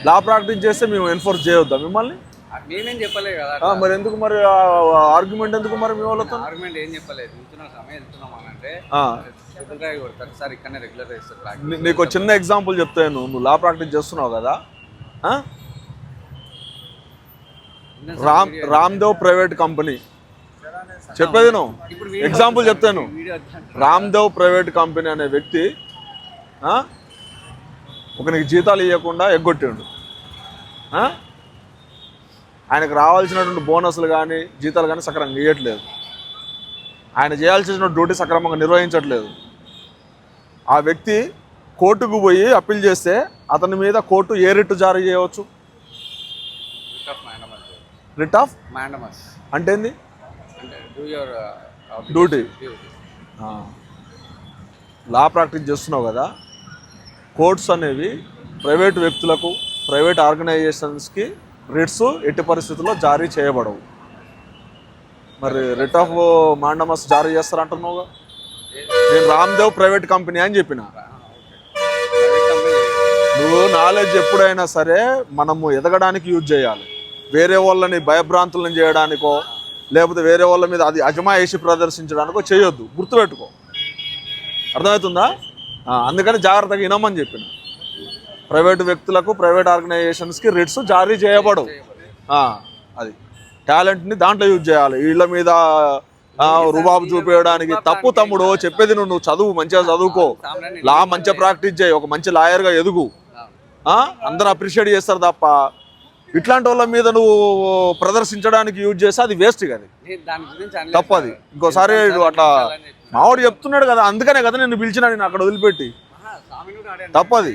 Law practice చేస్తే మేము enforce చేయొద్దా మిమ్మల్ని? మేమేం చెప్పలేదు కదా. మరి ఎందుకు మరి ఆర్గ్యుమెంట్ ఎందుకు మరి మీ వాళ్ళతో? ఆర్గ్యుమెంట్ ఏం చెప్పలేదు, వెళ్తున్నాం సమయం వెళ్తున్నాం అని అంటే సార్ ఇక్కడనే రెగ్యులర్ చేస్తారు. నీకు చిన్న ఎగ్జాంపుల్ చెప్తాను. నువ్వు లా ప్రాక్టీస్ చేస్తున్నావు కదా, రామ్దేవ్ ప్రైవేట్ కంపెనీ చెప్పేది నువ్వు ఎగ్జాంపుల్ చెప్తాను. రామ్దేవ్ ప్రైవేట్ కంపెనీ అనే వ్యక్తి ఒకనికి జీతాలు ఇవ్వకుండా ఎగ్గొట్టిండు. ఆయనకు రావాల్సినటువంటి బోనస్లు కానీ జీతాలు కానీ సక్రమంగా ఇవ్వట్లేదు. ఆయన చేయాల్సిన డ్యూటీ సక్రమంగా నిర్వహించట్లేదు. ఆ వ్యక్తి కోర్టుకు పోయి అప్పీల్ చేస్తే అతని మీద కోర్టు ఏ రిట్ జారీ చేయవచ్చు? రిట్ ఆఫ్ మాండమస్ అంటే ఏంది? డ్యూటీ. లా ప్రాక్టీస్ చేస్తున్నావు కదా, కోర్ట్స్ అనేవి ప్రైవేట్ వ్యక్తులకు ప్రైవేట్ ఆర్గనైజేషన్స్కి రిట్స్ ఎట్టి పరిస్థితుల్లో జారీ చేయబడవు. మరి రిట్ ఆఫ్ మాండమస్ జారీ చేస్తారంటున్నావుగా. నేను రామ్దేవ్ ప్రైవేట్ కంపెనీ అని చెప్పిన. నువ్వు నాలెడ్జ్ ఎప్పుడైనా సరే మనము ఎదగడానికి యూజ్ చేయాలి. వేరే వాళ్ళని భయభ్రాంతులను చేయడానికో లేకపోతే వేరే వాళ్ళ మీద అది అజమాయిషి ప్రదర్శించడానికో చేయొద్దు, గుర్తుపెట్టుకో. అర్థమవుతుందా? అందుకని జాగ్రత్తగా వినమని చెప్పిన. ప్రైవేటు వ్యక్తులకు ప్రైవేట్ ఆర్గనైజేషన్స్కి రిట్స్ జారీ చేయబడవు. అది టాలెంట్ని దాంట్లో యూజ్ చేయాలి. వీళ్ళ మీద రుబాబు చూపించడానికి తప్పు. తమ్ముడు చెప్పేది నువ్వు చదువు, మంచిగా చదువుకో, లా మంచిగా ప్రాక్టీస్ చేయి, ఒక మంచి లాయర్గా ఎదుగు. అందరూ అప్రిషియేట్ చేస్తారు తప్ప ఇట్లాంటి వాళ్ళ మీద నువ్వు ప్రదర్శించడానికి యూజ్ చేస్తే అది వేస్ట్ కదా, తప్పది. ఇంకోసారి అట్లా మావాడు చెప్తున్నాడు కదా, అందుకనే కదా నేను పిలిచినా, నేను అక్కడ వదిలిపెట్టి. తప్పది.